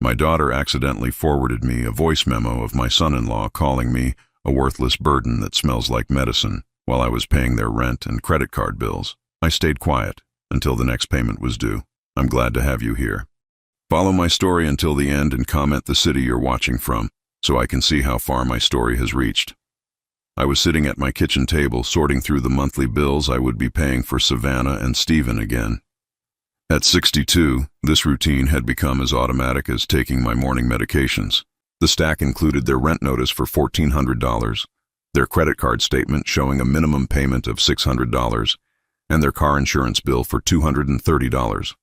My daughter accidentally forwarded me a voice memo of my son-in-law calling me a worthless burden that smells like medicine while I was paying their rent and credit card bills. I stayed quiet until the next payment was due. I'm glad to have you here. Follow my story until the end and comment the city you're watching from so I can see how far my story has reached. I was sitting at my kitchen table sorting through the monthly bills I would be paying for Savannah and Stephen again. At 62, this routine had become as automatic as taking my morning medications. The stack included their rent notice for $1,400, their credit card statement showing a minimum payment of $600, and their car insurance bill for $230.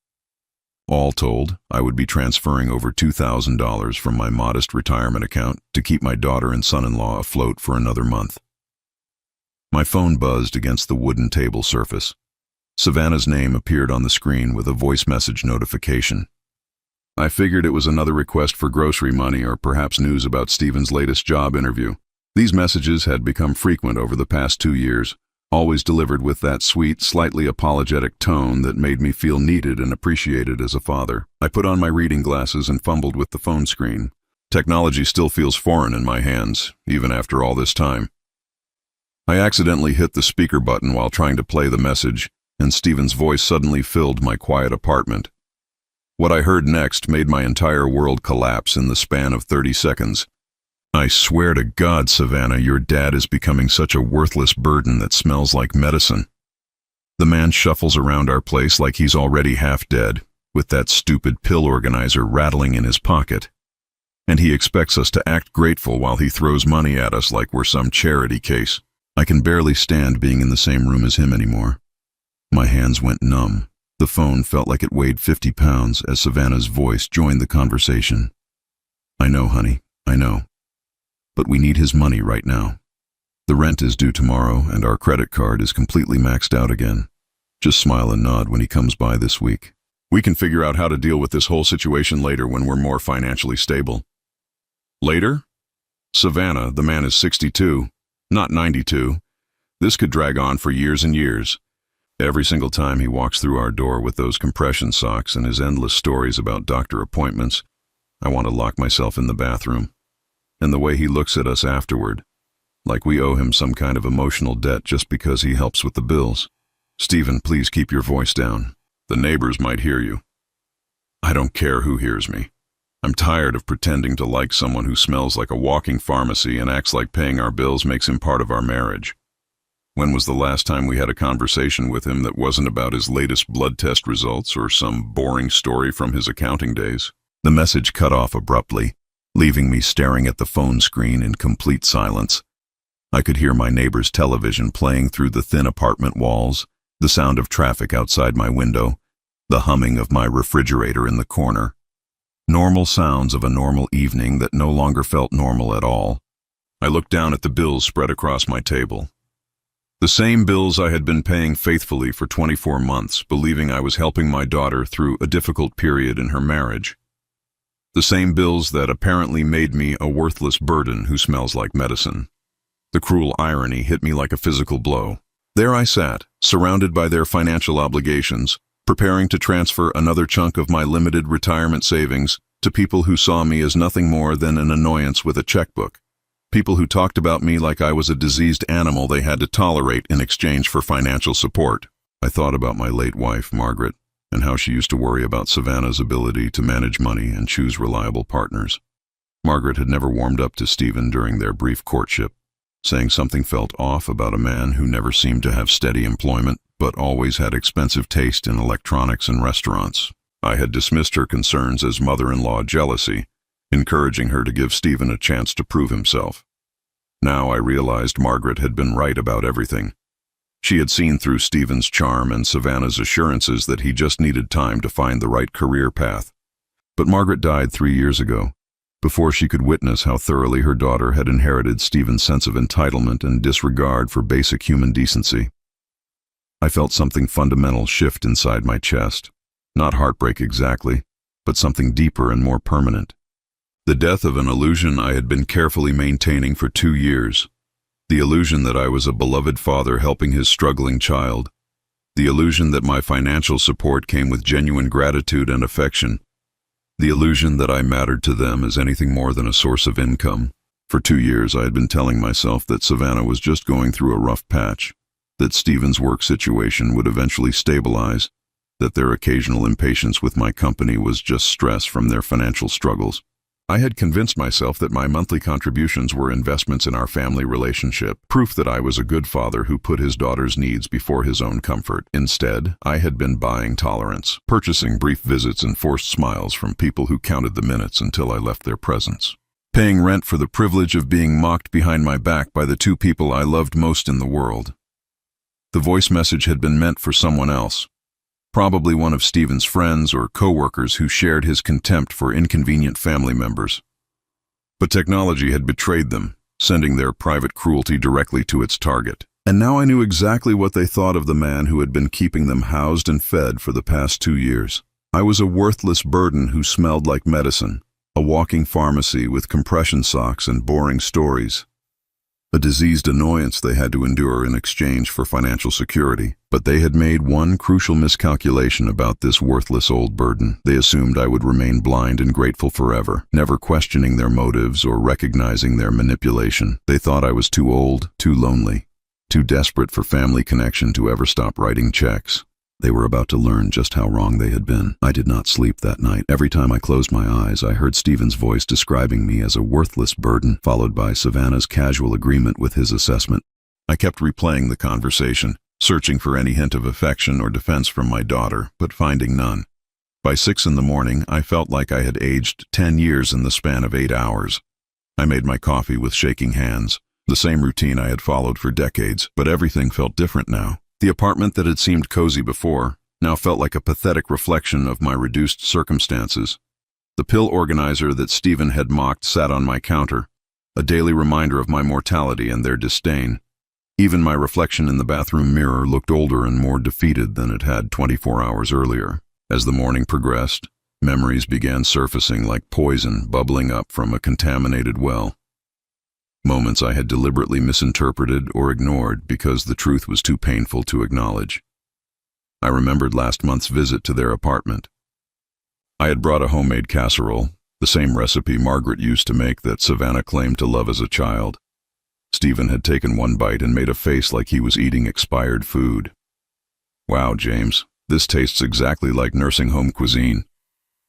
All told, I would be transferring over $2,000 from my modest retirement account to keep my daughter and son-in-law afloat for another month. My phone buzzed against the wooden table surface. Savannah's name appeared on the screen with a voice message notification. I figured it was another request for grocery money or perhaps news about Stephen's latest job interview. These messages had become frequent over the past 2 years, always delivered with that sweet, slightly apologetic tone that made me feel needed and appreciated as a father. I put on my reading glasses and fumbled with the phone screen. Technology still feels foreign in my hands, even after all this time. I accidentally hit the speaker button while trying to play the message, and Stephen's voice suddenly filled my quiet apartment. What I heard next made my entire world collapse in the span of 30 seconds. I swear to God, Savannah, your dad is becoming such a worthless burden that smells like medicine. The man shuffles around our place like he's already half dead, with that stupid pill organizer rattling in his pocket. And he expects us to act grateful while he throws money at us like we're some charity case. I can barely stand being in the same room as him anymore. My hands went numb. The phone felt like it weighed 50 pounds as Savannah's voice joined the conversation. I know, honey, I know. But we need his money right now. The rent is due tomorrow and our credit card is completely maxed out again. Just smile and nod when he comes by this week. We can figure out how to deal with this whole situation later when we're more financially stable. Later? Savannah, the man is 62, not 92. This could drag on for years and years. Every single time he walks through our door with those compression socks and his endless stories about doctor appointments, I want to lock myself in the bathroom. And the way he looks at us afterward, like we owe him some kind of emotional debt just because he helps with the bills. Stephen, please keep your voice down. The neighbors might hear you. I don't care who hears me. I'm tired of pretending to like someone who smells like a walking pharmacy and acts like paying our bills makes him part of our marriage. When was the last time we had a conversation with him that wasn't about his latest blood test results or some boring story from his accounting days? The message cut off abruptly, leaving me staring at the phone screen in complete silence. I could hear my neighbor's television playing through the thin apartment walls, the sound of traffic outside my window, the humming of my refrigerator in the corner. Normal sounds of a normal evening that no longer felt normal at all. I looked down at the bills spread across my table. The same bills I had been paying faithfully for 24 months, believing I was helping my daughter through a difficult period in her marriage. The same bills that apparently made me a worthless burden who smells like medicine. The cruel irony hit me like a physical blow. There I sat, surrounded by their financial obligations, preparing to transfer another chunk of my limited retirement savings to people who saw me as nothing more than an annoyance with a checkbook. People who talked about me like I was a diseased animal they had to tolerate in exchange for financial support. I thought about my late wife, Margaret, and how she used to worry about Savannah's ability to manage money and choose reliable partners. Margaret had never warmed up to Stephen during their brief courtship, saying something felt off about a man who never seemed to have steady employment, but always had expensive taste in electronics and restaurants. I had dismissed her concerns as mother-in-law jealousy, encouraging her to give Stephen a chance to prove himself. Now I realized Margaret had been right about everything. She had seen through Stephen's charm and Savannah's assurances that he just needed time to find the right career path. But Margaret died 3 years ago, before she could witness how thoroughly her daughter had inherited Stephen's sense of entitlement and disregard for basic human decency. I felt something fundamental shift inside my chest. Not heartbreak exactly, but something deeper and more permanent. The death of an illusion I had been carefully maintaining for 2 years. The illusion that I was a beloved father helping his struggling child. The illusion that my financial support came with genuine gratitude and affection. The illusion that I mattered to them as anything more than a source of income. For 2 years I had been telling myself that Savannah was just going through a rough patch, that Stephen's work situation would eventually stabilize, that their occasional impatience with my company was just stress from their financial struggles. I had convinced myself that my monthly contributions were investments in our family relationship, proof that I was a good father who put his daughter's needs before his own comfort. Instead, I had been buying tolerance, purchasing brief visits and forced smiles from people who counted the minutes until I left their presence. Paying rent for the privilege of being mocked behind my back by the 2 people I loved most in the world. The voice message had been meant for someone else. Probably one of Stephen's friends or co-workers who shared his contempt for inconvenient family members. But technology had betrayed them, sending their private cruelty directly to its target. And now I knew exactly what they thought of the man who had been keeping them housed and fed for the past 2 years. I was a worthless burden who smelled like medicine, a walking pharmacy with compression socks and boring stories. A diseased annoyance they had to endure in exchange for financial security. But they had made one crucial miscalculation about this worthless old burden. They assumed I would remain blind and grateful forever, never questioning their motives or recognizing their manipulation. They thought I was too old, too lonely, too desperate for family connection to ever stop writing checks. They were about to learn just how wrong they had been. I did not sleep that night. Every time I closed my eyes, I heard Stephen's voice describing me as a worthless burden, followed by Savannah's casual agreement with his assessment. I kept replaying the conversation, searching for any hint of affection or defense from my daughter, but finding none. By 6 in the morning, I felt like I had aged 10 years in the span of 8 hours. I made my coffee with shaking hands, the same routine I had followed for decades, but everything felt different now. The apartment that had seemed cozy before now felt like a pathetic reflection of my reduced circumstances. The pill organizer that Stephen had mocked sat on my counter, a daily reminder of my mortality and their disdain. Even my reflection in the bathroom mirror looked older and more defeated than it had 24 hours earlier. As the morning progressed, memories began surfacing like poison bubbling up from a contaminated well. Moments I had deliberately misinterpreted or ignored because the truth was too painful to acknowledge. I remembered last month's visit to their apartment. I had brought a homemade casserole, the same recipe Margaret used to make that Savannah claimed to love as a child. Stephen had taken one bite and made a face like he was eating expired food. "Wow, James, this tastes exactly like nursing home cuisine.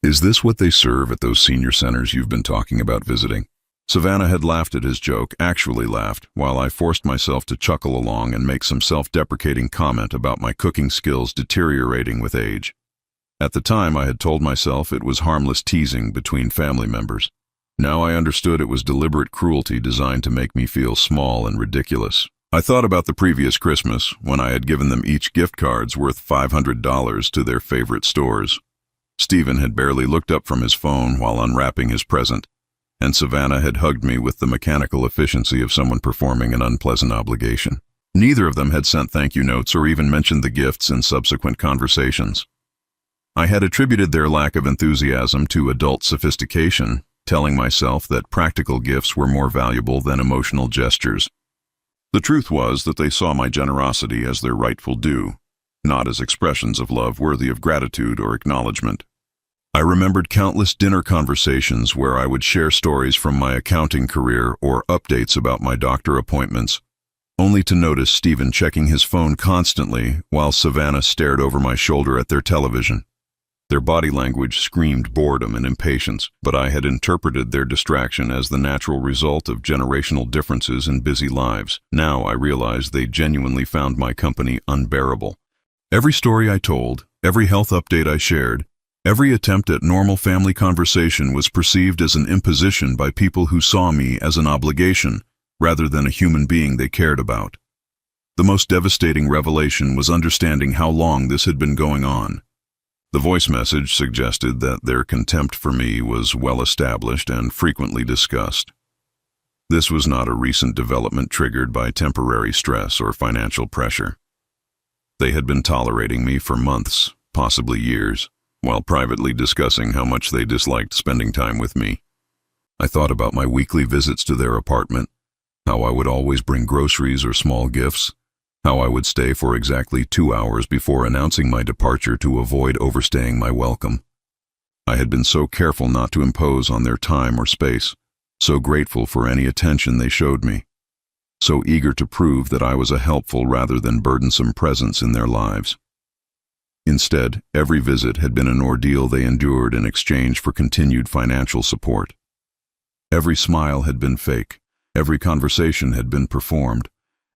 Is this what they serve at those senior centers you've been talking about visiting?" Savannah had laughed at his joke, actually laughed, while I forced myself to chuckle along and make some self-deprecating comment about my cooking skills deteriorating with age. At the time, I had told myself it was harmless teasing between family members. Now I understood it was deliberate cruelty designed to make me feel small and ridiculous. I thought about the previous Christmas, when I had given them each gift cards worth $500 to their favorite stores. Stephen had barely looked up from his phone while unwrapping his present, and Savannah had hugged me with the mechanical efficiency of someone performing an unpleasant obligation. Neither of them had sent thank you notes or even mentioned the gifts in subsequent conversations. I had attributed their lack of enthusiasm to adult sophistication, telling myself that practical gifts were more valuable than emotional gestures. The truth was that they saw my generosity as their rightful due, not as expressions of love worthy of gratitude or acknowledgement. I remembered countless dinner conversations where I would share stories from my accounting career or updates about my doctor appointments, only to notice Stephen checking his phone constantly while Savannah stared over my shoulder at their television. Their body language screamed boredom and impatience, but I had interpreted their distraction as the natural result of generational differences in busy lives. Now I realized they genuinely found my company unbearable. Every story I told, every health update I shared, every attempt at normal family conversation was perceived as an imposition by people who saw me as an obligation, rather than a human being they cared about. The most devastating revelation was understanding how long this had been going on. The voice message suggested that their contempt for me was well established and frequently discussed. This was not a recent development triggered by temporary stress or financial pressure. They had been tolerating me for months, possibly years, while privately discussing how much they disliked spending time with me. I thought about my weekly visits to their apartment, how I would always bring groceries or small gifts, how I would stay for exactly 2 hours before announcing my departure to avoid overstaying my welcome. I had been so careful not to impose on their time or space, so grateful for any attention they showed me, so eager to prove that I was a helpful rather than burdensome presence in their lives. Instead, every visit had been an ordeal they endured in exchange for continued financial support. Every smile had been fake, every conversation had been performed,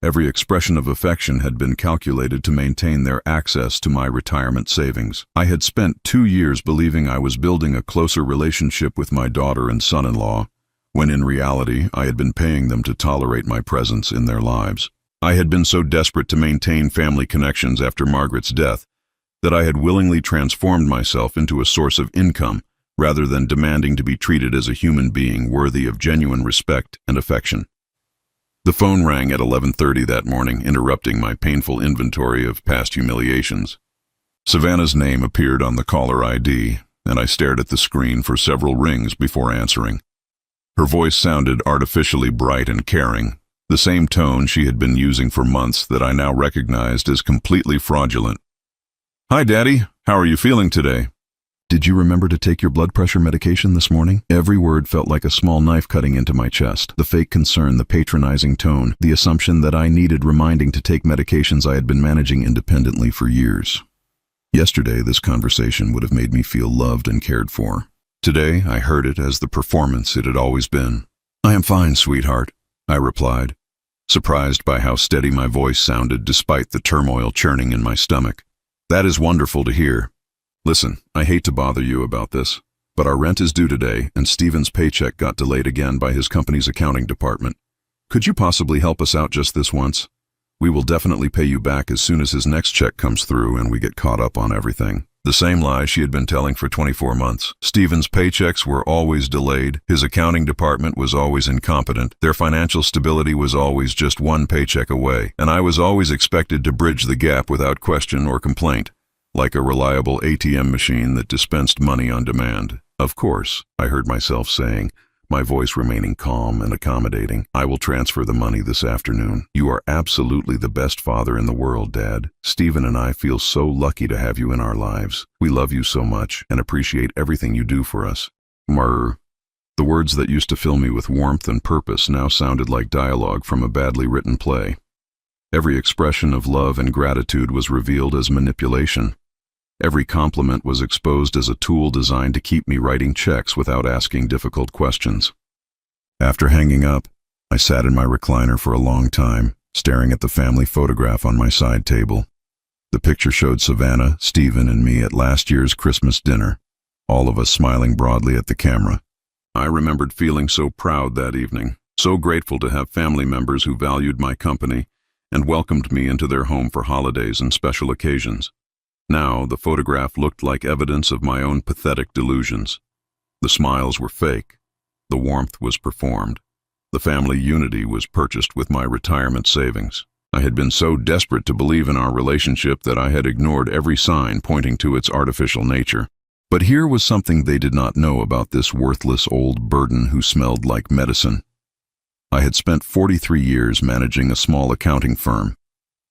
every expression of affection had been calculated to maintain their access to my retirement savings. I had spent 2 years believing I was building a closer relationship with my daughter and son-in-law, when in reality I had been paying them to tolerate my presence in their lives. I had been so desperate to maintain family connections after Margaret's death that I had willingly transformed myself into a source of income rather than demanding to be treated as a human being worthy of genuine respect and affection. The phone rang at 11:30 that morning, interrupting my painful inventory of past humiliations. Savannah's name appeared on the caller ID, and I stared at the screen for several rings before answering. Her voice sounded artificially bright and caring, the same tone she had been using for months that I now recognized as completely fraudulent. "Hi, Daddy. How are you feeling today?" "Did you remember to take your blood pressure medication this morning?" Every word felt like a small knife cutting into my chest. The fake concern, the patronizing tone, the assumption that I needed reminding to take medications I had been managing independently for years. Yesterday, this conversation would have made me feel loved and cared for. Today, I heard it as the performance it had always been. "I am fine, sweetheart," I replied, surprised by how steady my voice sounded despite the turmoil churning in my stomach. "That is wonderful to hear. Listen, I hate to bother you about this, but our rent is due today and Steven's paycheck got delayed again by his company's accounting department. Could you possibly help us out just this once? We will definitely pay you back as soon as his next check comes through and we get caught up on everything." The same lie she had been telling for 24 months. Steven's paychecks were always delayed, his accounting department was always incompetent, their financial stability was always just one paycheck away, and I was always expected to bridge the gap without question or complaint, like a reliable ATM machine that dispensed money on demand. "Of course," I heard myself saying, my voice remaining calm and accommodating. "I will transfer the money this afternoon. You are absolutely the best father in the world, Dad. Steven and I feel so lucky to have you in our lives. We love you so much and appreciate everything you do for us." Murr. The words that used to fill me with warmth and purpose now sounded like dialogue from a badly written play. Every expression of love and gratitude was revealed as manipulation. Every compliment was exposed as a tool designed to keep me writing checks without asking difficult questions. After hanging up, I sat in my recliner for a long time, staring at the family photograph on my side table. The picture showed Savannah, Steven, and me at last year's Christmas dinner, all of us smiling broadly at the camera. I remembered feeling so proud that evening, so grateful to have family members who valued my company and welcomed me into their home for holidays and special occasions. Now, the photograph looked like evidence of my own pathetic delusions. The smiles were fake. The warmth was performed. The family unity was purchased with my retirement savings. I had been so desperate to believe in our relationship that I had ignored every sign pointing to its artificial nature. But here was something they did not know about this worthless old burden who smelled like medicine. I had spent 43 years managing a small accounting firm,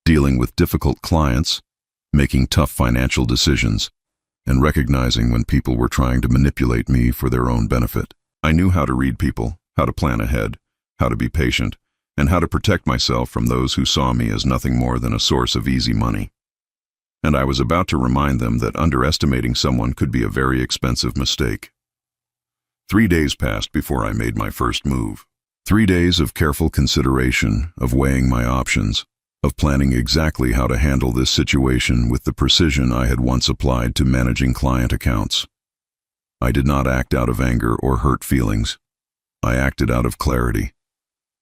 dealing with difficult clients, making tough financial decisions, and recognizing when people were trying to manipulate me for their own benefit. I knew how to read people, how to plan ahead, how to be patient, and how to protect myself from those who saw me as nothing more than a source of easy money. And I was about to remind them that underestimating someone could be a very expensive mistake. 3 days passed before I made my first move. 3 days of careful consideration, of weighing my options, of planning exactly how to handle this situation with the precision I had once applied to managing client accounts. I did not act out of anger or hurt feelings. I acted out of clarity.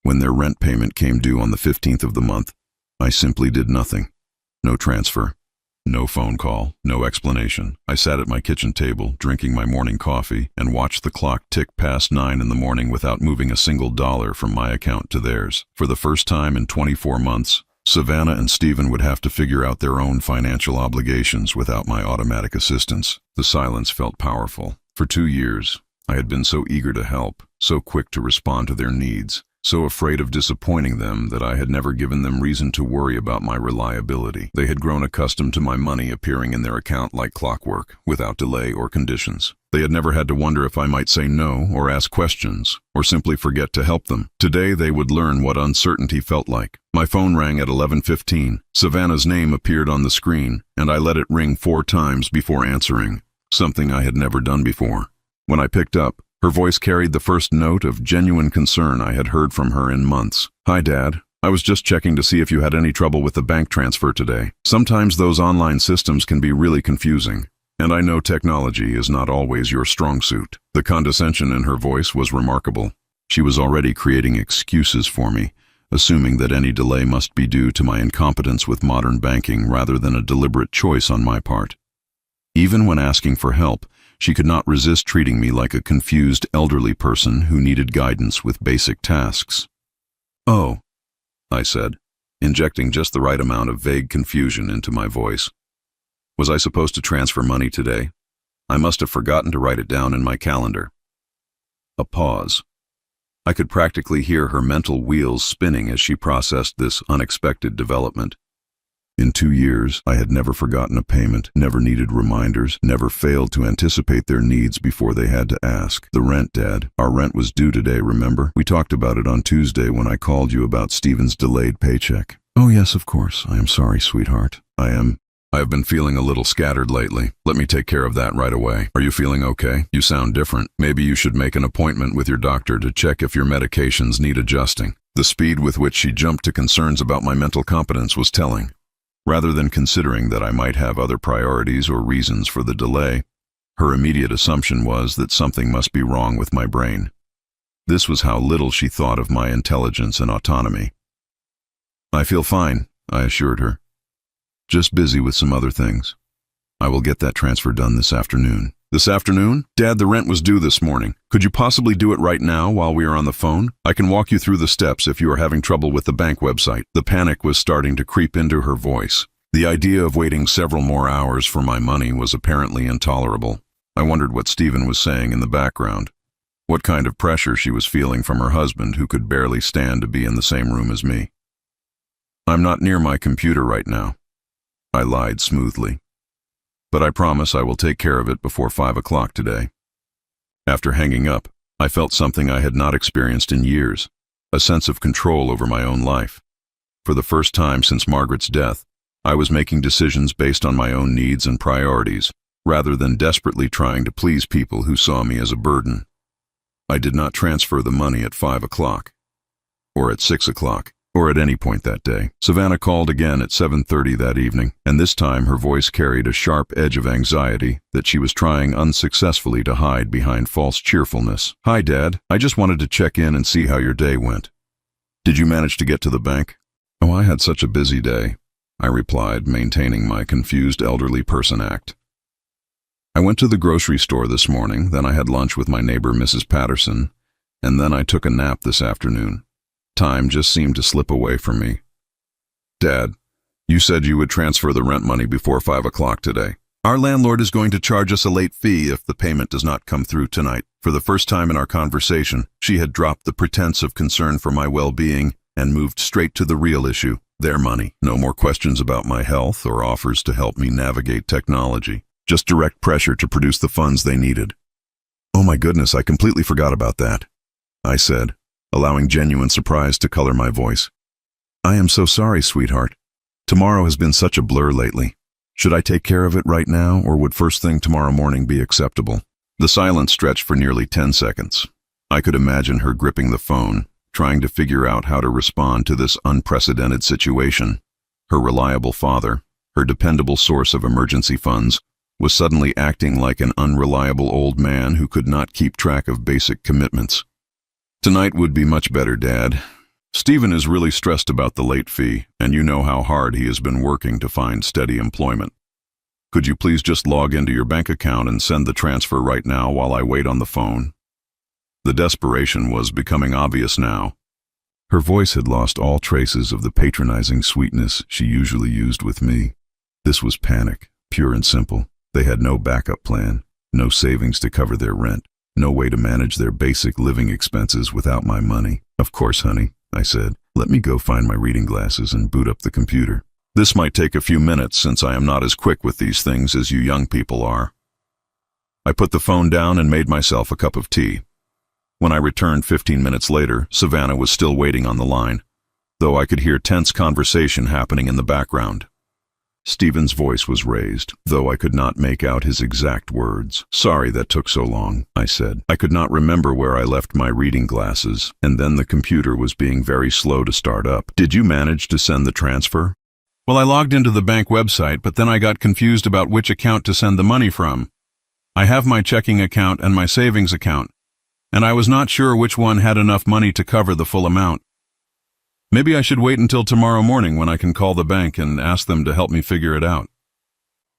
When their rent payment came due on the 15th of the month, I simply did nothing. No transfer, no phone call, no explanation. I sat at my kitchen table, drinking my morning coffee, and watched the clock tick past 9 in the morning without moving a single dollar from my account to theirs. For the first time in 24 months, Savannah and Steven would have to figure out their own financial obligations without my automatic assistance. The silence felt powerful. For 2 years, I had been so eager to help, so quick to respond to their needs, so afraid of disappointing them that I had never given them reason to worry about my reliability. They had grown accustomed to my money appearing in their account like clockwork, without delay or conditions. They had never had to wonder if I might say no or ask questions or simply forget to help them. Today they would learn what uncertainty felt like. My phone rang at 11:15. Savannah's name appeared on the screen, and I let it ring 4 times before answering, something I had never done before. When I picked up, her voice carried the first note of genuine concern I had heard from her in months. "Hi, Dad. I was just checking to see if you had any trouble with the bank transfer today. Sometimes those online systems can be really confusing, and I know technology is not always your strong suit." The condescension in her voice was remarkable. She was already creating excuses for me, assuming that any delay must be due to my incompetence with modern banking rather than a deliberate choice on my part. Even when asking for help, she could not resist treating me like a confused elderly person who needed guidance with basic tasks. "Oh," I said, injecting just the right amount of vague confusion into my voice. "Was I supposed to transfer money today? I must have forgotten to write it down in my calendar." A pause. I could practically hear her mental wheels spinning as she processed this unexpected development. In 2 years, I had never forgotten a payment, never needed reminders, never failed to anticipate their needs before they had to ask. "The rent, Dad. Our rent was due today, remember? We talked about it on Tuesday when I called you about Stephen's delayed paycheck." "Oh yes, of course. I am sorry, sweetheart. I have been feeling a little scattered lately. Let me take care of that right away. Are you feeling okay? You sound different. Maybe you should make an appointment with your doctor to check if your medications need adjusting." The speed with which she jumped to concerns about my mental competence was telling. Rather than considering that I might have other priorities or reasons for the delay, her immediate assumption was that something must be wrong with my brain. This was how little she thought of my intelligence and autonomy. "I feel fine," I assured her. "Just busy with some other things. I will get that transfer done this afternoon." "This afternoon? Dad, the rent was due this morning. Could you possibly do it right now while we are on the phone? I can walk you through the steps if you are having trouble with the bank website." The panic was starting to creep into her voice. The idea of waiting several more hours for my money was apparently intolerable. I wondered what Stephen was saying in the background, what kind of pressure she was feeling from her husband who could barely stand to be in the same room as me. "I'm not near my computer right now," I lied smoothly. "But I promise I will take care of it before 5 o'clock today." After hanging up, I felt something I had not experienced in years, a sense of control over my own life. For the first time since Margaret's death, I was making decisions based on my own needs and priorities, rather than desperately trying to please people who saw me as a burden. I did not transfer the money at 5 o'clock, or at 6 o'clock, or at any point that day. Savannah called again at 7:30 that evening, and this time her voice carried a sharp edge of anxiety that she was trying unsuccessfully to hide behind false cheerfulness. "Hi, Dad. I just wanted to check in and see how your day went. Did you manage to get to the bank?" "Oh, I had such a busy day," I replied, maintaining my confused elderly person act. "I went to the grocery store this morning, then I had lunch with my neighbor Mrs. Patterson, and then I took a nap this afternoon. Time just seemed to slip away from me." "Dad, you said you would transfer the rent money before 5 o'clock today." "Our landlord is going to charge us a late fee if the payment does not come through tonight." For the first time in our conversation, she had dropped the pretense of concern for my well-being and moved straight to the real issue, their money. No more questions about my health or offers to help me navigate technology, just direct pressure to produce the funds they needed. "Oh my goodness, I completely forgot about that," I said, allowing genuine surprise to color my voice. "I am so sorry, sweetheart. Tomorrow has been such a blur lately. Should I take care of it right now, or would first thing tomorrow morning be acceptable?" The silence stretched for nearly 10 seconds. I could imagine her gripping the phone, trying to figure out how to respond to this unprecedented situation. Her reliable father, her dependable source of emergency funds, was suddenly acting like an unreliable old man who could not keep track of basic commitments. "Tonight would be much better, Dad. Stephen is really stressed about the late fee, and you know how hard he has been working to find steady employment. Could you please just log into your bank account and send the transfer right now while I wait on the phone?" The desperation was becoming obvious now. Her voice had lost all traces of the patronizing sweetness she usually used with me. This was panic, pure and simple. They had no backup plan, no savings to cover their rent, no way to manage their basic living expenses without my money. "Of course, honey," I said. "Let me go find my reading glasses and boot up the computer. This might take a few minutes since I am not as quick with these things as you young people are." I put the phone down and made myself a cup of tea. When I returned 15 minutes later, Savannah was still waiting on the line, though I could hear tense conversation happening in the background. Stephen's voice was raised, though I could not make out his exact words. "Sorry that took so long," I said. I could not remember where I left my reading glasses, and then the computer was being very slow to start up. "Did you manage to send the transfer?" "Well, I logged into the bank website, but then I got confused about which account to send the money from. I have my checking account and my savings account, and I was not sure which one had enough money to cover the full amount. Maybe I should wait until tomorrow morning when I can call the bank and ask them to help me figure it out."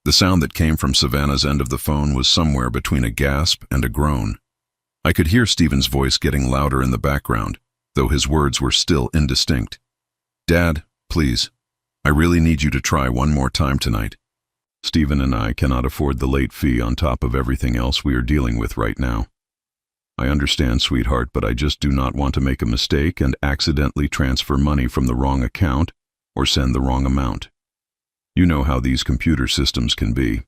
The sound that came from Savannah's end of the phone was somewhere between a gasp and a groan. I could hear Stephen's voice getting louder in the background, though his words were still indistinct. "Dad, please, I really need you to try one more time tonight. Stephen and I cannot afford the late fee on top of everything else we are dealing with right now. I understand, sweetheart, but I just do not want to make a mistake and accidentally transfer money from the wrong account or send the wrong amount. You know how these computer systems can be.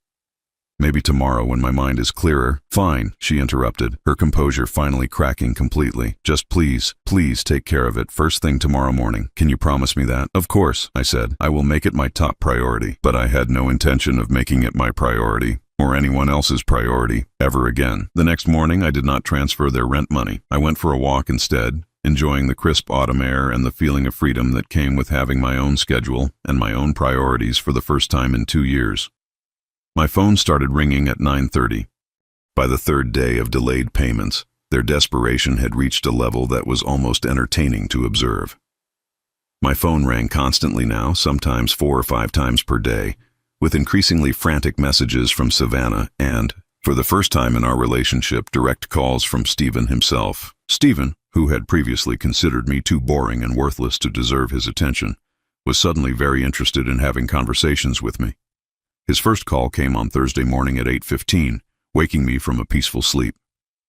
Maybe tomorrow when my mind is clearer." "Fine," she interrupted, her composure finally cracking completely. "Just please take care of it first thing tomorrow morning. Can you promise me that?" "Of course," I said. "I will make it my top priority." But I had no intention of making it my priority, or anyone else's priority, ever again. The next morning I did not transfer their rent money. I went for a walk instead, enjoying the crisp autumn air and the feeling of freedom that came with having my own schedule and my own priorities for the first time in 2 years. My phone started ringing at 9:30. By the third day of delayed payments, their desperation had reached a level that was almost entertaining to observe. My phone rang constantly now, sometimes 4 or 5 times per day, with increasingly frantic messages from Savannah and, for the first time in our relationship, direct calls from Stephen himself. Stephen, who had previously considered me too boring and worthless to deserve his attention, was suddenly very interested in having conversations with me. His first call came on Thursday morning at 8:15, waking me from a peaceful sleep.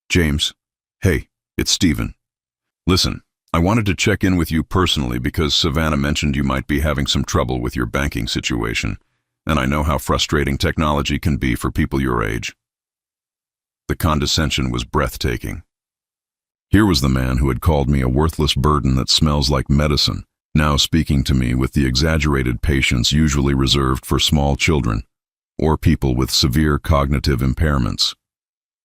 "James, hey, it's Stephen. Listen, I wanted to check in with you personally because Savannah mentioned you might be having some trouble with your banking situation, and I know how frustrating technology can be for people your age." The condescension was breathtaking. Here was the man who had called me a worthless burden that smells like medicine, now speaking to me with the exaggerated patience usually reserved for small children or people with severe cognitive impairments.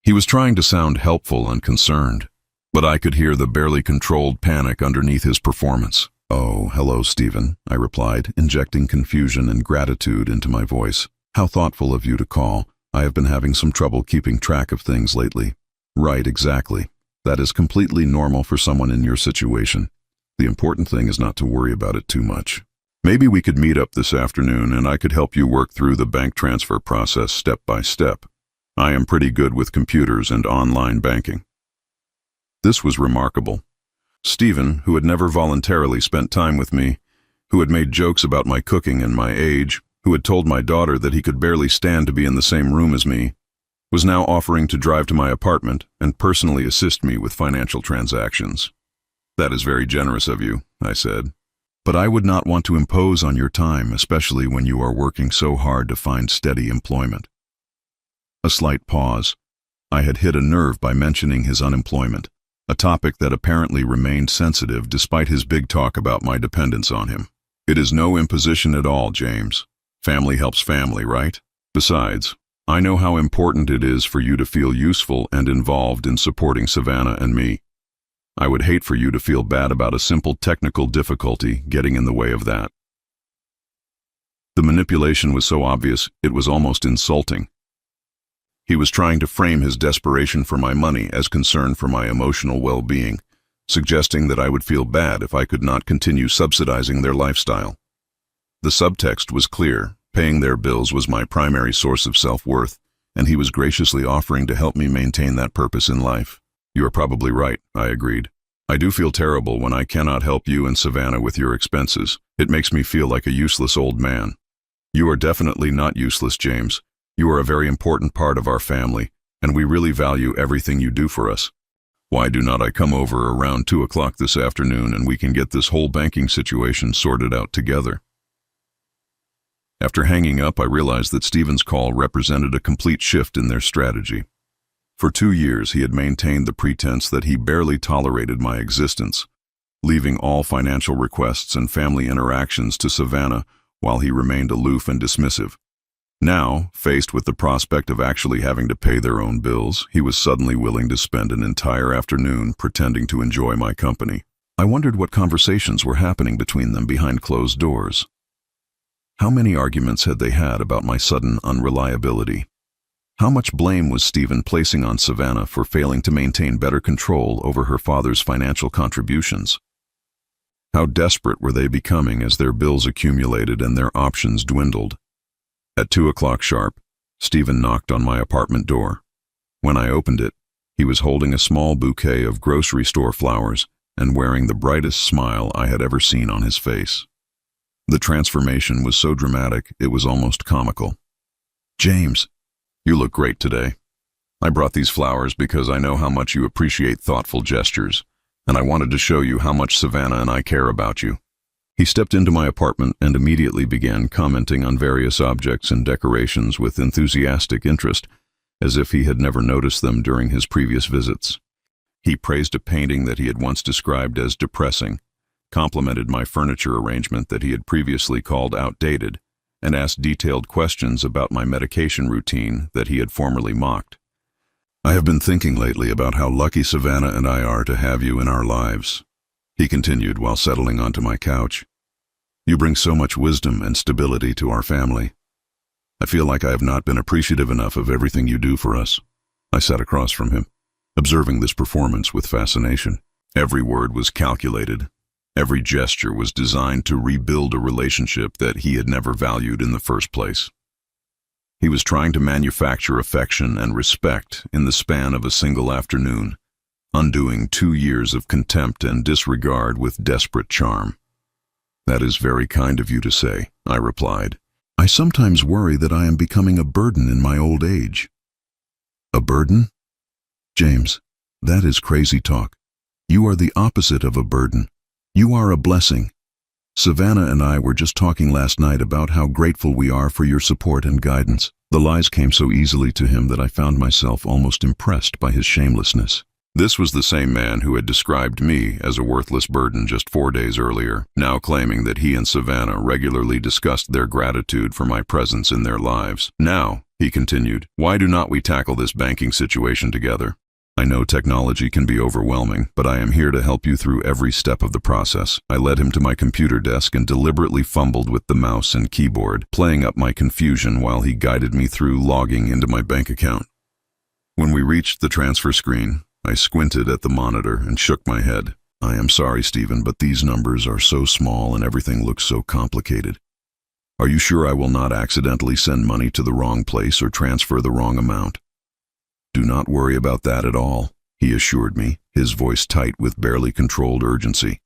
He was trying to sound helpful and concerned, but I could hear the barely controlled panic underneath his performance. "Oh, hello, Stephen," I replied, injecting confusion and gratitude into my voice. "How thoughtful of you to call. I have been having some trouble keeping track of things lately." "Right, exactly. That is completely normal for someone in your situation. The important thing is not to worry about it too much. Maybe we could meet up this afternoon and I could help you work through the bank transfer process step by step. I am pretty good with computers and online banking." This was remarkable. Stephen, who had never voluntarily spent time with me, who had made jokes about my cooking and my age, who had told my daughter that he could barely stand to be in the same room as me, was now offering to drive to my apartment and personally assist me with financial transactions. "That is very generous of you," I said. "But I would not want to impose on your time, especially when you are working so hard to find steady employment." A slight pause. I had hit a nerve by mentioning his unemployment, a topic that apparently remained sensitive despite his big talk about my dependence on him. "It is no imposition at all, James. Family helps family, right? Besides, I know how important it is for you to feel useful and involved in supporting Savannah and me. I would hate for you to feel bad about a simple technical difficulty getting in the way of that." The manipulation was so obvious, it was almost insulting. He was trying to frame his desperation for my money as concern for my emotional well-being, suggesting that I would feel bad if I could not continue subsidizing their lifestyle. The subtext was clear. Paying their bills was my primary source of self-worth, and he was graciously offering to help me maintain that purpose in life. "You are probably right," I agreed. "I do feel terrible when I cannot help you and Savannah with your expenses. It makes me feel like a useless old man." "You are definitely not useless, James. You are a very important part of our family, and we really value everything you do for us. Why do not I come over around 2 o'clock this afternoon and we can get this whole banking situation sorted out together?" After hanging up, I realized that Stephen's call represented a complete shift in their strategy. For 2 years he had maintained the pretense that he barely tolerated my existence, leaving all financial requests and family interactions to Savannah while he remained aloof and dismissive. Now, faced with the prospect of actually having to pay their own bills, he was suddenly willing to spend an entire afternoon pretending to enjoy my company. I wondered what conversations were happening between them behind closed doors. How many arguments had they had about my sudden unreliability? How much blame was Stephen placing on Savannah for failing to maintain better control over her father's financial contributions? How desperate were they becoming as their bills accumulated and their options dwindled? At 2 o'clock sharp, Stephen knocked on my apartment door. When I opened it, he was holding a small bouquet of grocery store flowers and wearing the brightest smile I had ever seen on his face. The transformation was so dramatic it was almost comical. "James, you look great today. I brought these flowers because I know how much you appreciate thoughtful gestures, and I wanted to show you how much Savannah and I care about you." He stepped into my apartment and immediately began commenting on various objects and decorations with enthusiastic interest, as if he had never noticed them during his previous visits. He praised a painting that he had once described as depressing, complimented my furniture arrangement that he had previously called outdated, and asked detailed questions about my medication routine that he had formerly mocked. "I have been thinking lately about how lucky Savannah and I are to have you in our lives," he continued while settling onto my couch. "You bring so much wisdom and stability to our family. I feel like I have not been appreciative enough of everything you do for us." I sat across from him, observing this performance with fascination. Every word was calculated. Every gesture was designed to rebuild a relationship that he had never valued in the first place. He was trying to manufacture affection and respect in the span of a single afternoon, undoing 2 years of contempt and disregard with desperate charm. "That is very kind of you to say," I replied. "I sometimes worry that I am becoming a burden in my old age." "A burden? James, that is crazy talk. You are the opposite of a burden. You are a blessing. Savannah and I were just talking last night about how grateful we are for your support and guidance." The lies came so easily to him that I found myself almost impressed by his shamelessness. This was the same man who had described me as a worthless burden just 4 days earlier, now claiming that he and Savannah regularly discussed their gratitude for my presence in their lives. "Now," he continued, "why do not we tackle this banking situation together? I know technology can be overwhelming, but I am here to help you through every step of the process." I led him to my computer desk and deliberately fumbled with the mouse and keyboard, playing up my confusion while he guided me through logging into my bank account. When we reached the transfer screen, I squinted at the monitor and shook my head. "I am sorry, Stephen, but these numbers are so small and everything looks so complicated. Are you sure I will not accidentally send money to the wrong place or transfer the wrong amount?" "Do not worry about that at all," he assured me, his voice tight with barely controlled urgency.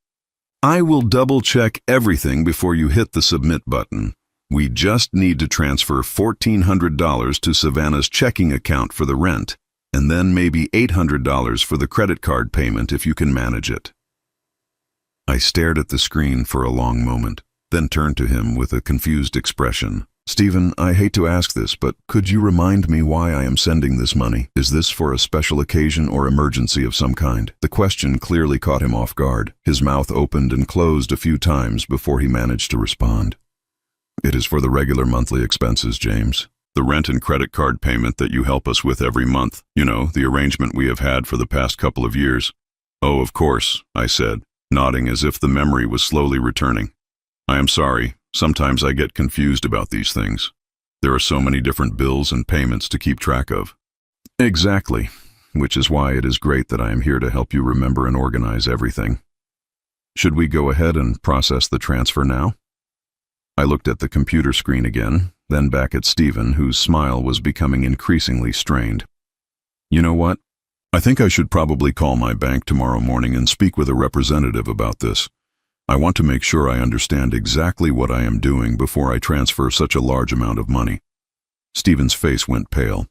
"I will double-check everything before you hit the submit button. We just need to transfer $1,400 to Savannah's checking account for the rent, and then maybe $800 for the credit card payment if you can manage it." I stared at the screen for a long moment, then turned to him with a confused expression. "Stephen, I hate to ask this, but could you remind me why I am sending this money? Is this for a special occasion or emergency of some kind?" The question clearly caught him off guard. His mouth opened and closed a few times before he managed to respond. "It is for the regular monthly expenses, James. The rent and credit card payment that you help us with every month. You know, the arrangement we have had for the past couple of years." "Oh, of course," I said, nodding as if the memory was slowly returning. "I am sorry. Sometimes I get confused about these things. There are so many different bills and payments to keep track of." "Exactly, which is why it is great that I am here to help you remember and organize everything. Should we go ahead and process the transfer now?" I looked at the computer screen again, then back at Stephen, whose smile was becoming increasingly strained. "You know what? I think I should probably call my bank tomorrow morning and speak with a representative about this. I want to make sure I understand exactly what I am doing before I transfer such a large amount of money." Stephen's face went pale.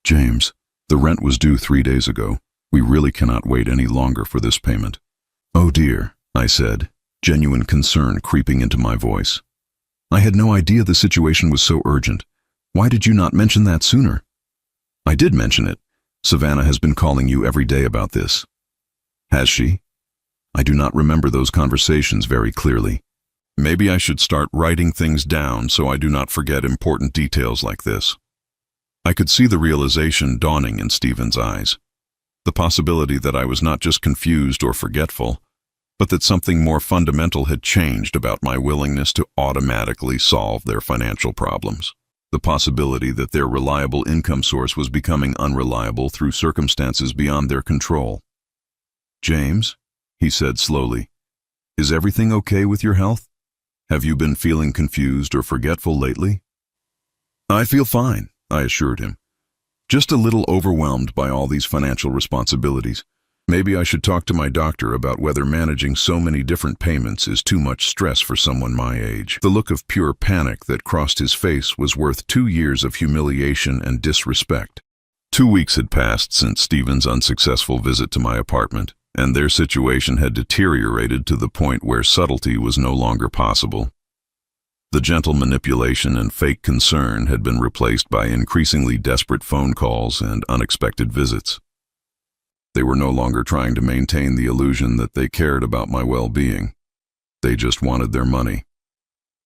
"James, the rent was due 3 days ago. We really cannot wait any longer for this payment." "Oh dear," I said, genuine concern creeping into my voice. "I had no idea the situation was so urgent. Why did you not mention that sooner?" "I did mention it. Savannah has been calling you every day about this. Has she? I do not remember those conversations very clearly. Maybe I should start writing things down so I do not forget important details like this. I could see the realization dawning in Stephen's eyes. The possibility that I was not just confused or forgetful, but that something more fundamental had changed about my willingness to automatically solve their financial problems. The possibility that their reliable income source was becoming unreliable through circumstances beyond their control. "James," he said slowly, "is everything okay with your health? Have you been feeling confused or forgetful lately?" "I feel fine," I assured him. "Just a little overwhelmed by all these financial responsibilities. Maybe I should talk to my doctor about whether managing so many different payments is too much stress for someone my age." The look of pure panic that crossed his face was worth 2 years of humiliation and disrespect. 2 weeks had passed since Stephen's unsuccessful visit to my apartment, and their situation had deteriorated to the point where subtlety was no longer possible. The gentle manipulation and fake concern had been replaced by increasingly desperate phone calls and unexpected visits. They were no longer trying to maintain the illusion that they cared about my well-being. They just wanted their money.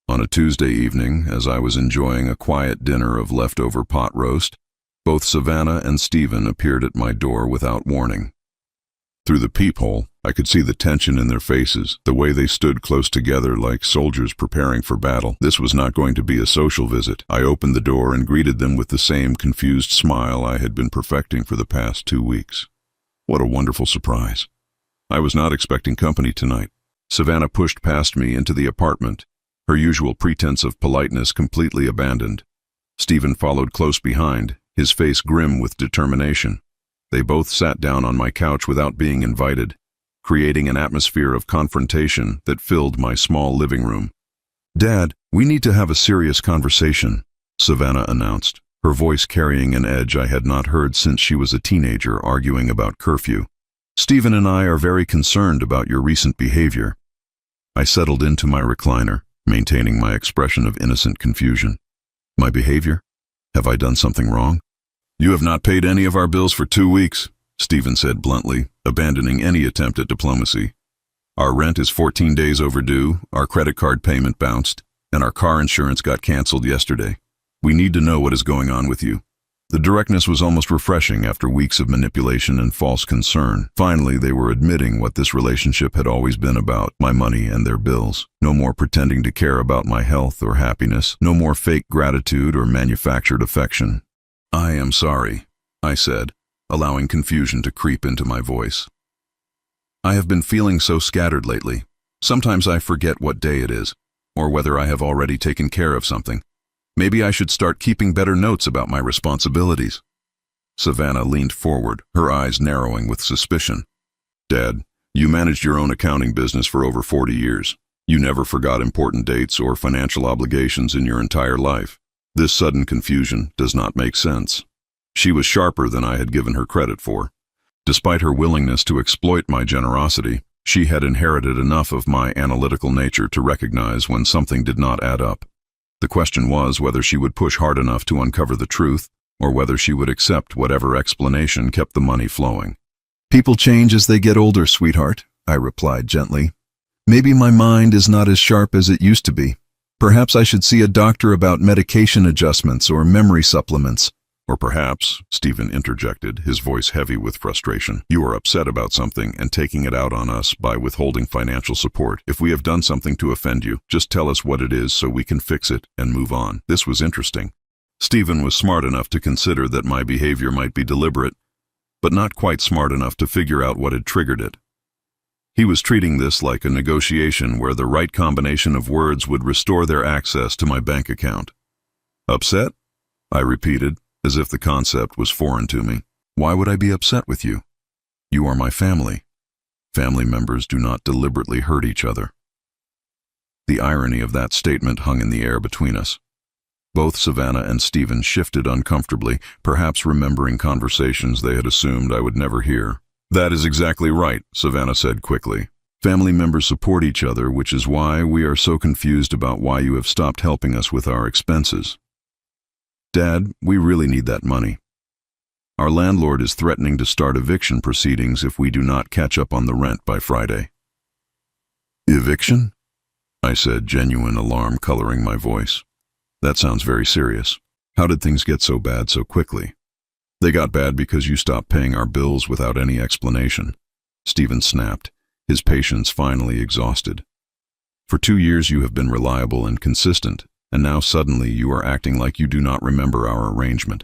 On a Tuesday evening, as I was enjoying a quiet dinner of leftover pot roast, both Savannah and Stephen appeared at my door without warning. Through the peephole, I could see the tension in their faces, the way they stood close together like soldiers preparing for battle. This was not going to be a social visit. I opened the door and greeted them with the same confused smile I had been perfecting for the past 2 weeks. What a wonderful surprise. I was not expecting company tonight. Savannah pushed past me into the apartment, her usual pretense of politeness completely abandoned. Stephen followed close behind, his face grim with determination. They both sat down on my couch without being invited, creating an atmosphere of confrontation that filled my small living room. "Dad, we need to have a serious conversation," Savannah announced, her voice carrying an edge I had not heard since she was a teenager arguing about curfew. "Stephen and I are very concerned about your recent behavior." I settled into my recliner, maintaining my expression of innocent confusion. "My behavior? Have I done something wrong?" "You have not paid any of our bills for 2 weeks, Stephen said bluntly, abandoning any attempt at diplomacy. "Our rent is 14 days overdue, our credit card payment bounced, and our car insurance got canceled yesterday. We need to know what is going on with you." The directness was almost refreshing after weeks of manipulation and false concern. Finally, they were admitting what this relationship had always been about, my money and their bills. No more pretending to care about my health or happiness, no more fake gratitude or manufactured affection. "I am sorry," I said, allowing confusion to creep into my voice. "I have been feeling so scattered lately. Sometimes I forget what day it is, or whether I have already taken care of something. Maybe I should start keeping better notes about my responsibilities." Savannah leaned forward, her eyes narrowing with suspicion. "Dad, you managed your own accounting business for over 40 years. You never forgot important dates or financial obligations in your entire life. This sudden confusion does not make sense." She was sharper than I had given her credit for. Despite her willingness to exploit my generosity, she had inherited enough of my analytical nature to recognize when something did not add up. The question was whether she would push hard enough to uncover the truth, or whether she would accept whatever explanation kept the money flowing. "People change as they get older, sweetheart," I replied gently. "Maybe my mind is not as sharp as it used to be. Perhaps I should see a doctor about medication adjustments or memory supplements." "Or perhaps," Stephen interjected, his voice heavy with frustration, "you are upset about something and taking it out on us by withholding financial support. If we have done something to offend you, just tell us what it is so we can fix it and move on." This was interesting. Stephen was smart enough to consider that my behavior might be deliberate, but not quite smart enough to figure out what had triggered it. He was treating this like a negotiation where the right combination of words would restore their access to my bank account. "Upset?" I repeated, as if the concept was foreign to me. "Why would I be upset with you? You are my family. Family members do not deliberately hurt each other." The irony of that statement hung in the air between us. Both Savannah and Stephen shifted uncomfortably, perhaps remembering conversations they had assumed I would never hear. "That is exactly right," Savannah said quickly. "Family members support each other, which is why we are so confused about why you have stopped helping us with our expenses. Dad, we really need that money." Our landlord is threatening to start eviction proceedings if we do not catch up on the rent by Friday." "Eviction?" I said, genuine alarm coloring my voice. "That sounds very serious. How did things get so bad so quickly?" "They got bad because you stopped paying our bills without any explanation." Stephen snapped, his patience finally exhausted. "For 2 years you have been reliable and consistent, and now suddenly you are acting like you do not remember our arrangement.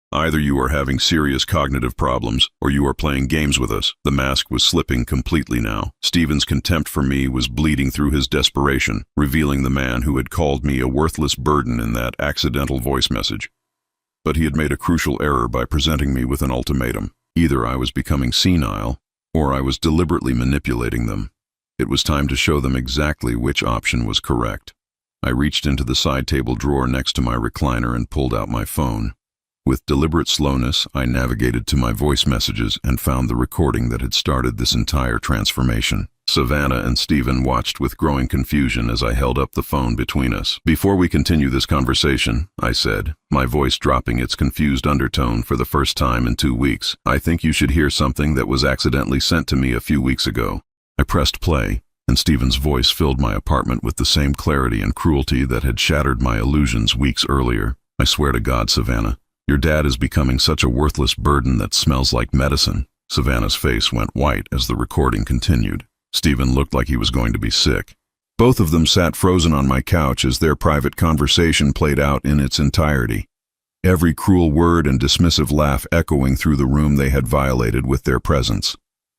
Either you are having serious cognitive problems, or you are playing games with us." The mask was slipping completely now. Stephen's contempt for me was bleeding through his desperation, revealing the man who had called me a worthless burden in that accidental voice message. But he had made a crucial error by presenting me with an ultimatum. Either I was becoming senile, or I was deliberately manipulating them. It was time to show them exactly which option was correct. I reached into the side table drawer next to my recliner and pulled out my phone. With deliberate slowness, I navigated to my voice messages and found the recording that had started this entire transformation. Savannah and Stephen watched with growing confusion as I held up the phone between us. "Before we continue this conversation," I said, my voice dropping its confused undertone for the first time in 2 weeks, "I think you should hear something that was accidentally sent to me a few weeks ago." I pressed play, and Stephen's voice filled my apartment with the same clarity and cruelty that had shattered my illusions weeks earlier. "I swear to God, Savannah, your dad is becoming such a worthless burden that smells like medicine." Savannah's face went white as the recording continued. Stephen looked like he was going to be sick. Both of them sat frozen on my couch as their private conversation played out in its entirety. Every cruel word and dismissive laugh echoing through the room they had violated with their presence.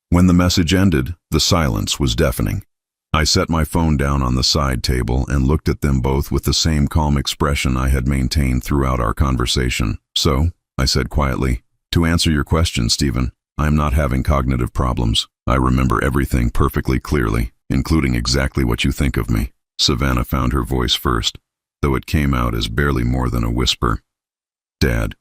When the message ended, the silence was deafening. I set my phone down on the side table and looked at them both with the same calm expression I had maintained throughout our conversation. "So," I said quietly, "to answer your question, Stephen, I am not having cognitive problems. I remember everything perfectly clearly, including exactly what you think of me." Savannah found her voice first, though it came out as barely more than a whisper. "Dad,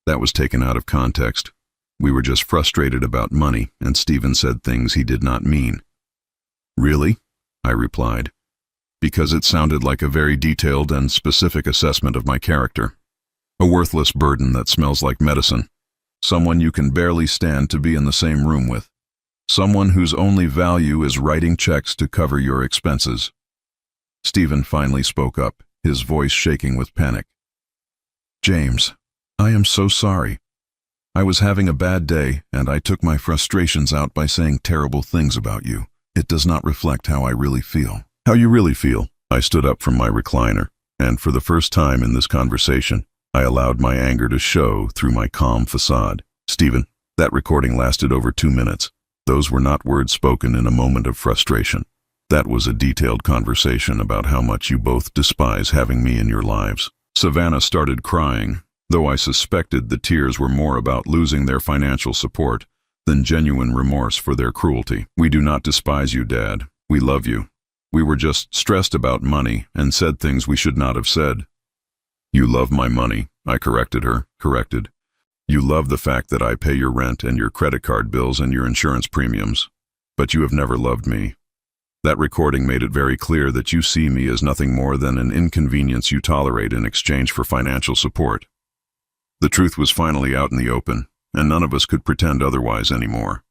that was taken out of context. We were just frustrated about money, and Stephen said things he did not mean." "Really?" I replied, because it sounded like a very detailed and specific assessment of my character. "A worthless burden that smells like medicine. Someone you can barely stand to be in the same room with. Someone whose only value is writing checks to cover your expenses." Stephen finally spoke up, his voice shaking with panic. "James, I am so sorry. I was having a bad day, and I took my frustrations out by saying terrible things about you. It does not reflect how I really feel." "How you really feel?" I stood up from my recliner, and for the first time in this conversation, I allowed my anger to show through my calm facade. "Stephen, that recording lasted over 2 minutes. Those were not words spoken in a moment of frustration. That was a detailed conversation about how much you both despise having me in your lives." Savannah started crying, though I suspected the tears were more about losing their financial support than genuine remorse for their cruelty. "We do not despise you, Dad. We love you. We were just stressed about money and said things we should not have said." "You love my money," I corrected. "You love the fact that I pay your rent and your credit card bills and your insurance premiums. But you have never loved me. That recording made it very clear that you see me as nothing more than an inconvenience you tolerate in exchange for financial support." The truth was finally out in the open, and none of us could pretend otherwise anymore.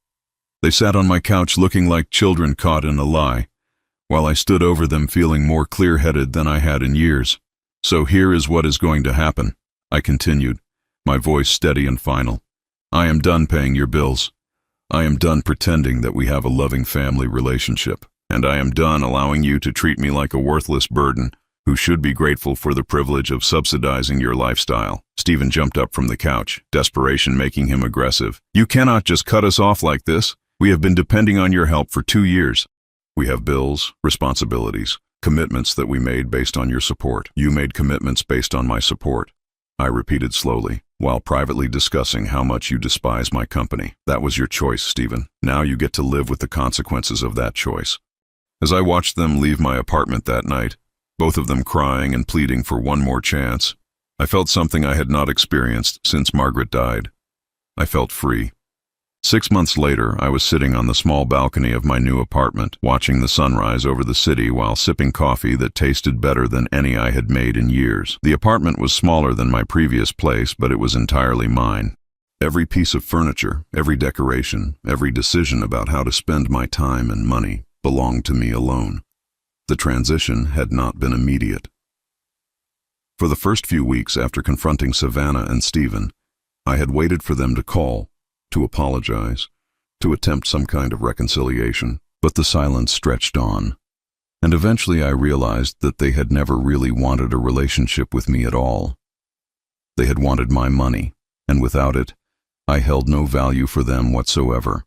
They sat on my couch looking like children caught in a lie, while I stood over them feeling more clear-headed than I had in years. "So here is what is going to happen," I continued, my voice steady and final. "I am done paying your bills. I am done pretending that we have a loving family relationship, and I am done allowing you to treat me like a worthless burden who should be grateful for the privilege of subsidizing your lifestyle." Stephen jumped up from the couch, desperation making him aggressive. "You cannot just cut us off like this. We have been depending on your help for 2 years. We have bills, responsibilities, commitments that we made based on your support. You made commitments based on my support," I repeated slowly, while privately discussing how much you despise my company. "That was your choice, Stephen. Now you get to live with the consequences of that choice." As I watched them leave my apartment that night, both of them crying and pleading for one more chance, I felt something I had not experienced since Margaret died. I felt free. 6 months later, I was sitting on the small balcony of my new apartment, watching the sunrise over the city while sipping coffee that tasted better than any I had made in years. The apartment was smaller than my previous place, but it was entirely mine. Every piece of furniture, every decoration, every decision about how to spend my time and money belonged to me alone. The transition had not been immediate. For the first few weeks after confronting Savannah and Stephen, I had waited for them to call, to apologize, to attempt some kind of reconciliation, but the silence stretched on. And eventually I realized that they had never really wanted a relationship with me at all. They had wanted my money, and without it, I held no value for them whatsoever.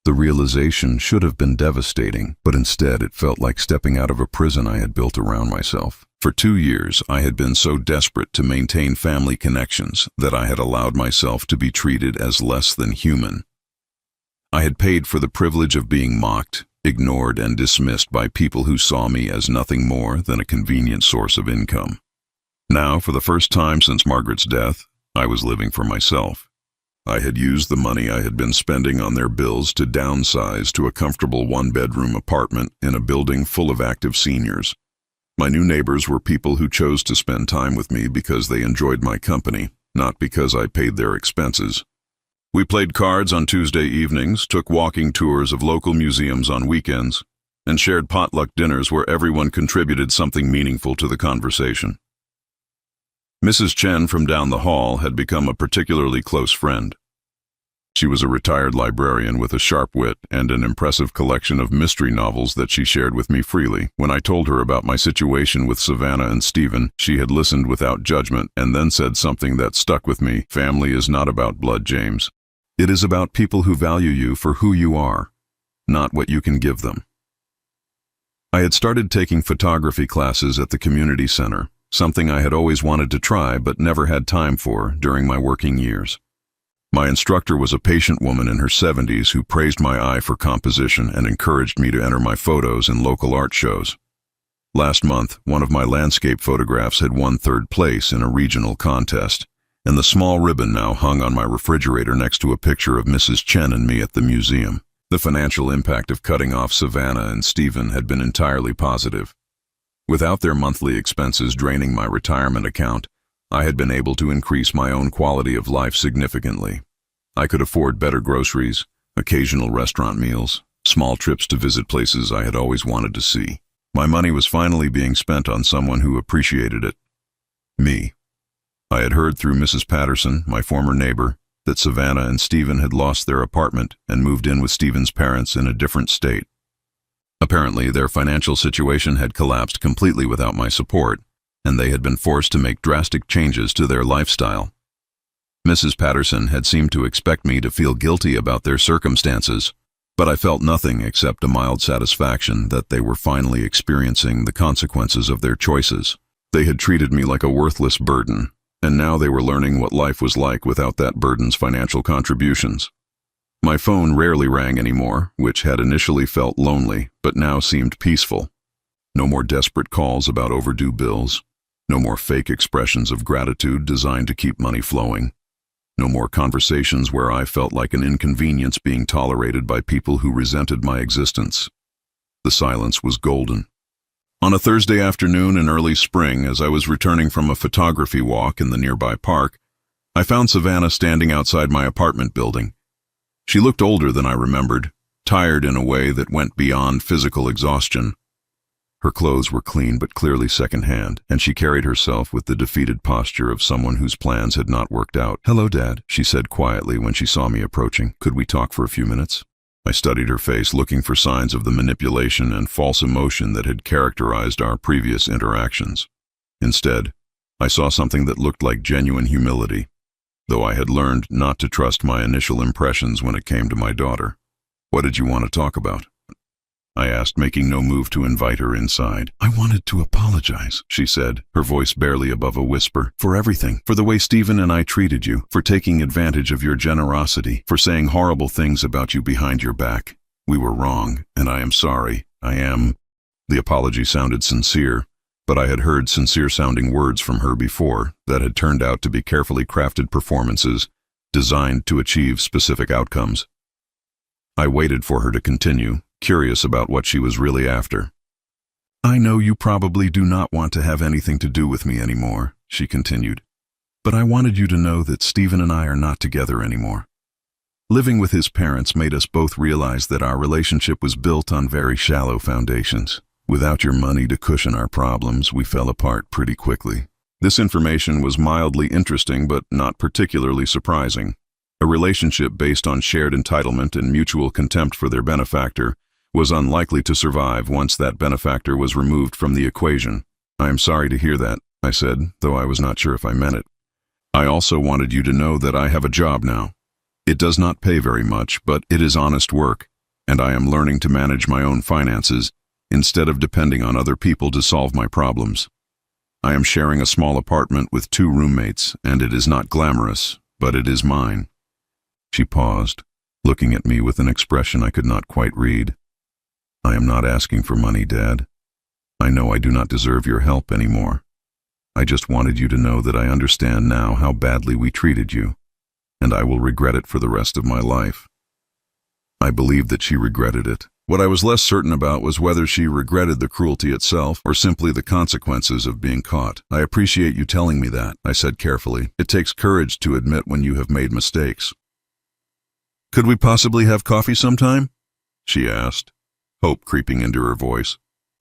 The realization should have been devastating, but instead it felt like stepping out of a prison I had built around myself. For 2 years, I had been so desperate to maintain family connections that I had allowed myself to be treated as less than human. I had paid for the privilege of being mocked, ignored, and dismissed by people who saw me as nothing more than a convenient source of income. Now, for the first time since Margaret's death, I was living for myself. I had used the money I had been spending on their bills to downsize to a comfortable one-bedroom apartment in a building full of active seniors. My new neighbors were people who chose to spend time with me because they enjoyed my company, not because I paid their expenses. We played cards on Tuesday evenings, took walking tours of local museums on weekends, and shared potluck dinners where everyone contributed something meaningful to the conversation. Mrs. Chen from down the hall had become a particularly close friend. She was a retired librarian with a sharp wit and an impressive collection of mystery novels that she shared with me freely. When I told her about my situation with Savannah and Stephen, she had listened without judgment and then said something that stuck with me. Family is not about blood, James. It is about people who value you for who you are, not what you can give them. I had started taking photography classes at the community center, something I had always wanted to try but never had time for during my working years. My instructor was a patient woman in her 70s who praised my eye for composition and encouraged me to enter my photos in local art shows. Last month, one of my landscape photographs had won 3rd place in a regional contest, and the small ribbon now hung on my refrigerator next to a picture of Mrs. Chen and me at the museum. The financial impact of cutting off Savannah and Stephen had been entirely positive. Without their monthly expenses draining my retirement account, I had been able to increase my own quality of life significantly. I could afford better groceries, occasional restaurant meals, small trips to visit places I had always wanted to see. My money was finally being spent on someone who appreciated it. Me. I had heard through Mrs. Patterson, my former neighbor, that Savannah and Stephen had lost their apartment and moved in with Stephen's parents in a different state. Apparently, their financial situation had collapsed completely without my support, and they had been forced to make drastic changes to their lifestyle. Mrs. Patterson had seemed to expect me to feel guilty about their circumstances, but I felt nothing except a mild satisfaction that they were finally experiencing the consequences of their choices. They had treated me like a worthless burden, and now they were learning what life was like without that burden's financial contributions. My phone rarely rang anymore, which had initially felt lonely, but now seemed peaceful. No more desperate calls about overdue bills. No more fake expressions of gratitude designed to keep money flowing. No more conversations where I felt like an inconvenience being tolerated by people who resented my existence. The silence was golden. On a Thursday afternoon in early spring, as I was returning from a photography walk in the nearby park, I found Savannah standing outside my apartment building. She looked older than I remembered, tired in a way that went beyond physical exhaustion. Her clothes were clean but clearly secondhand, and she carried herself with the defeated posture of someone whose plans had not worked out. "Hello, Dad," she said quietly when she saw me approaching. "Could we talk for a few minutes?" I studied her face, looking for signs of the manipulation and false emotion that had characterized our previous interactions. Instead, I saw something that looked like genuine humility, though I had learned not to trust my initial impressions when it came to my daughter. "What did you want to talk about?" I asked, making no move to invite her inside. "I wanted to apologize," she said, her voice barely above a whisper, "for everything, for the way Stephen and I treated you, for taking advantage of your generosity, for saying horrible things about you behind your back. We were wrong, and I am sorry. I am." The apology sounded sincere, but I had heard sincere-sounding words from her before that had turned out to be carefully crafted performances designed to achieve specific outcomes. I waited for her to continue, curious about what she was really after. "I know you probably do not want to have anything to do with me anymore," she continued. But I wanted you to know that Stephen and I are not together anymore. Living with his parents made us both realize that our relationship was built on very shallow foundations. Without your money to cushion our problems, we fell apart pretty quickly. This information was mildly interesting but not particularly surprising. A relationship based on shared entitlement and mutual contempt for their benefactor was unlikely to survive once that benefactor was removed from the equation. "I am sorry to hear that," I said, though I was not sure if I meant it. "I also wanted you to know that I have a job now. It does not pay very much, but it is honest work, and I am learning to manage my own finances instead of depending on other people to solve my problems. I am sharing a small apartment with 2 roommates, and it is not glamorous, but it is mine." She paused, looking at me with an expression I could not quite read. "I am not asking for money, Dad. I know I do not deserve your help anymore. I just wanted you to know that I understand now how badly we treated you, and I will regret it for the rest of my life." I believed that she regretted it. What I was less certain about was whether she regretted the cruelty itself or simply the consequences of being caught. "I appreciate you telling me that," I said carefully. "It takes courage to admit when you have made mistakes." "Could we possibly have coffee sometime?" she asked, hope creeping into her voice.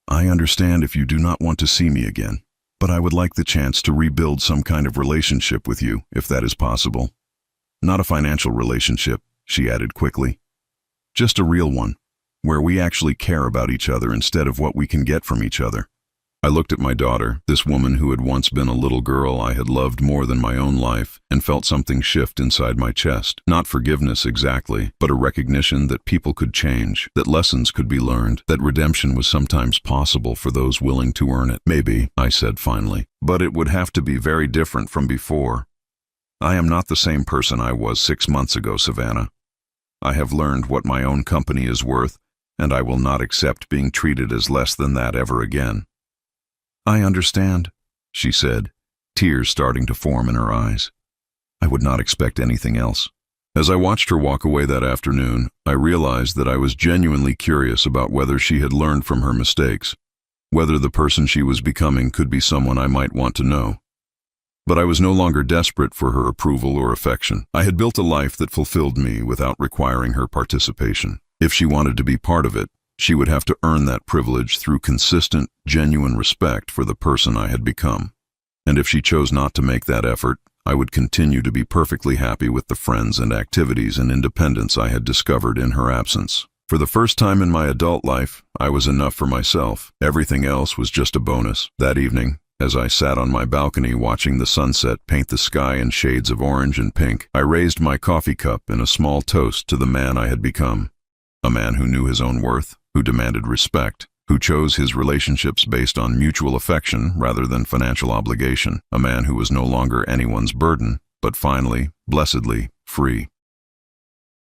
"I understand if you do not want to see me again, but I would like the chance to rebuild some kind of relationship with you, if that is possible. Not a financial relationship," she added quickly. "Just a real one, where we actually care about each other instead of what we can get from each other." I looked at my daughter, this woman who had once been a little girl I had loved more than my own life, and felt something shift inside my chest. Not forgiveness exactly, but a recognition that people could change, that lessons could be learned, that redemption was sometimes possible for those willing to earn it. "Maybe," I said finally, "but it would have to be very different from before. I am not the same person I was 6 months ago, Savannah. I have learned what my own company is worth, and I will not accept being treated as less than that ever again." "I understand," she said, tears starting to form in her eyes. I would not expect anything else. As I watched her walk away that afternoon, I realized that I was genuinely curious about whether she had learned from her mistakes, whether the person she was becoming could be someone I might want to know. But I was no longer desperate for her approval or affection. I had built a life that fulfilled me without requiring her participation. If she wanted to be part of it, she would have to earn that privilege through consistent, genuine respect for the person I had become. And if she chose not to make that effort, I would continue to be perfectly happy with the friends and activities and independence I had discovered in her absence. For the first time in my adult life, I was enough for myself. Everything else was just a bonus. That evening, as I sat on my balcony watching the sunset paint the sky in shades of orange and pink, I raised my coffee cup in a small toast to the man I had become. A man who knew his own worth, who demanded respect, who chose his relationships based on mutual affection rather than financial obligation. A man who was no longer anyone's burden, but finally, blessedly, free.